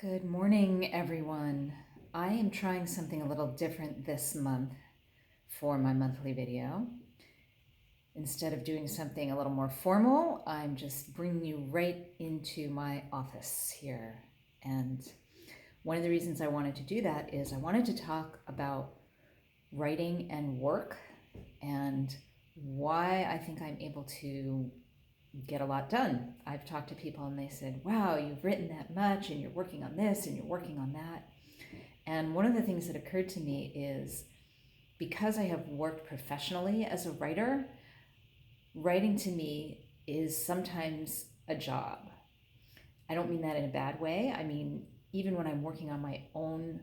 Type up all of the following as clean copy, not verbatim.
Good morning, everyone. I am trying something a little different this month for my monthly video. Instead of doing something a little more formal, I'm just bringing you right into my office here. And one of the reasons I wanted to do that is I wanted to talk about writing and work and why I think I'm able to get a lot done. I've talked to people and they said, wow, you've written that much and you're working on this and you're working on that. And one of the things that occurred to me is because I have worked professionally as a writer, writing to me is sometimes a job. I don't mean that in a bad way. I mean, even when I'm working on my own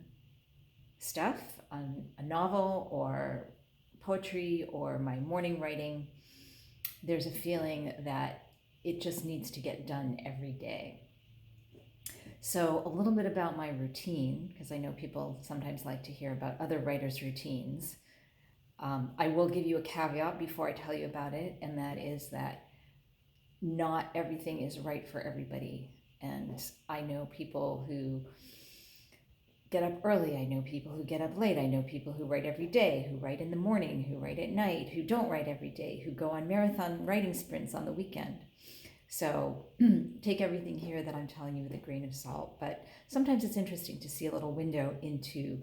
stuff, on a novel or poetry or my morning writing, there's a feeling that it just needs to get done every day. So a little bit about my routine, because I know people sometimes like to hear about other writers' routines. I will give you a caveat before I tell you about it, and that is that not everything is right for everybody. And I know people who get up early, I know people who get up late, I know people who write every day, who write in the morning, who write at night, who don't write every day, who go on marathon writing sprints on the weekend. So take everything here that I'm telling you with a grain of salt, but sometimes it's interesting to see a little window into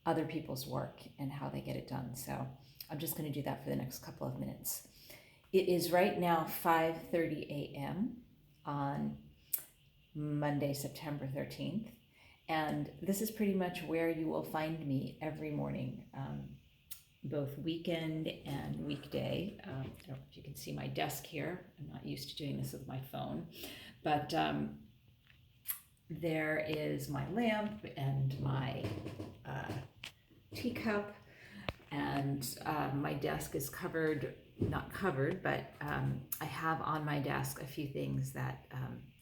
other people's work and how they get it done. So I'm just going to do that for the next couple of minutes. It is right now 5:30 a.m. on Monday, September 13th. And this is pretty much where you will find me every morning, both weekend and weekday. I don't know if you can see my desk here. I'm not used to doing this with my phone, but there is my lamp and my teacup, and my desk is covered, not covered, but I have on my desk a few things that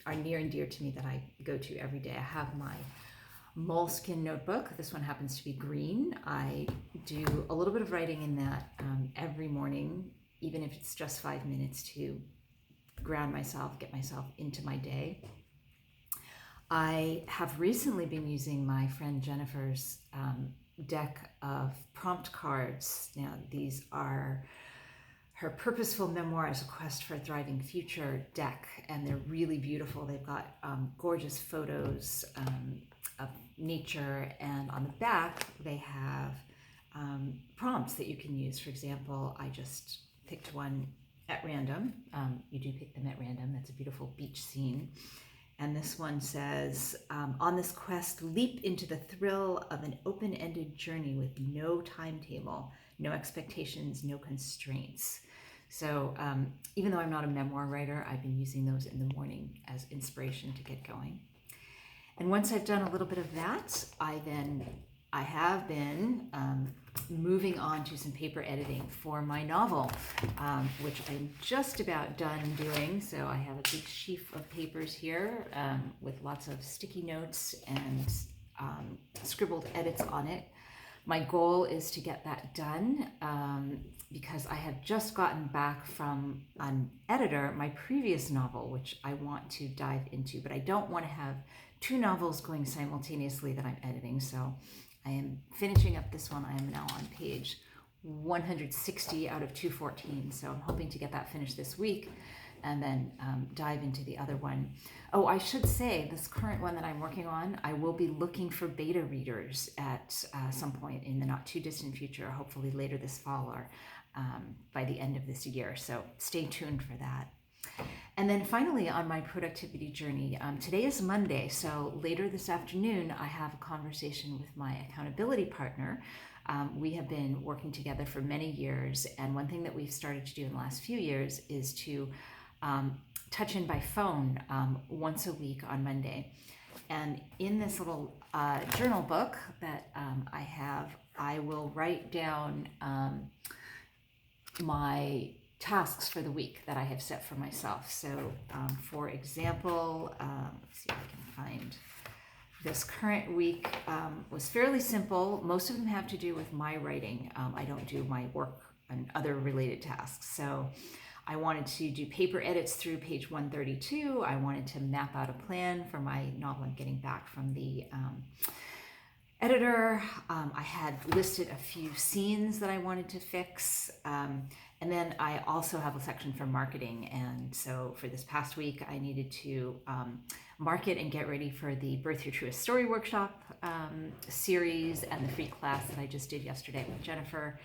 are near and dear to me that I go to every day. I have my moleskin notebook. This one happens to be green. I do a little bit of writing in that every morning, even if it's just 5 minutes to ground myself, get myself into my day. I have recently been using my friend Jennifer's deck of prompt cards. Now, these are her Purposeful Memoirs, A Quest for a Thriving Future deck, and they're really beautiful. They've got gorgeous photos of nature, and on the back they have prompts that you can use. For example, I just picked one at random. You do pick them at random. That's a beautiful beach scene. And this one says, on this quest, leap into the thrill of an open-ended journey with no timetable, no expectations, no constraints. So even though I'm not a memoir writer, I've been using those in the morning as inspiration to get going. And once I've done a little bit of that, I have been moving on to some paper editing for my novel, which I'm just about done doing. So I have a big sheaf of papers here with lots of sticky notes and scribbled edits on it. My goal is to get that done because I have just gotten back from an editor, my previous novel, which I want to dive into, but I don't want to have two novels going simultaneously that I'm editing. So I am finishing up this one. I am now on page 160 out of 214. So I'm hoping to get that finished this week and then dive into the other one. Oh, I should say, this current one that I'm working on, I will be looking for beta readers at some point in the not too distant future, hopefully later this fall or by the end of this year. So stay tuned for that. And then finally, on my productivity journey, today is Monday, so later this afternoon, I have a conversation with my accountability partner. We have been working together for many years, and one thing that we've started to do in the last few years is to touch in by phone once a week on Monday. And in this little journal book that I have, I will write down my tasks for the week that I have set for myself. So for example, let's see if I can find this current week was fairly simple. Most of them have to do with my writing. I don't do my work and other related tasks. So I wanted to do paper edits through page 132. I wanted to map out a plan for my novel I'm getting back from the editor. I had listed a few scenes that I wanted to fix. And then I also have a section for marketing. And so for this past week, I needed to market and get ready for the Birth Your Truest Story workshop series and the free class that I just did yesterday with Jennifer.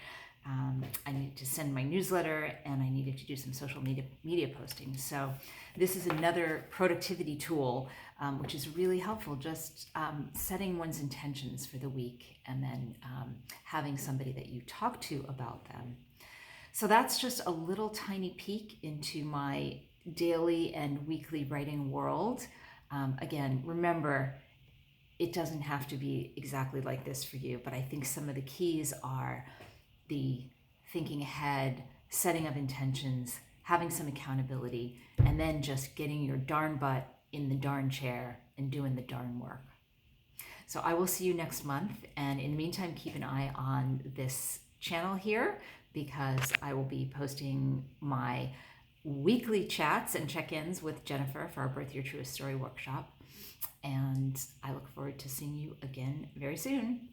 I needed to send my newsletter, and I needed to do some social media posting. So this is another productivity tool, which is really helpful, just setting one's intentions for the week and then having somebody that you talk to about them. So that's just a little tiny peek into my daily and weekly writing world. Again, remember, it doesn't have to be exactly like this for you, but I think some of the keys are the thinking ahead, setting of intentions, having some accountability, and then just getting your darn butt in the darn chair and doing the darn work. So I will see you next month, and in the meantime, keep an eye on this channel here, because I will be posting my weekly chats and check-ins with Jennifer for our Birth Your Truest Story workshop, and I look forward to seeing you again very soon.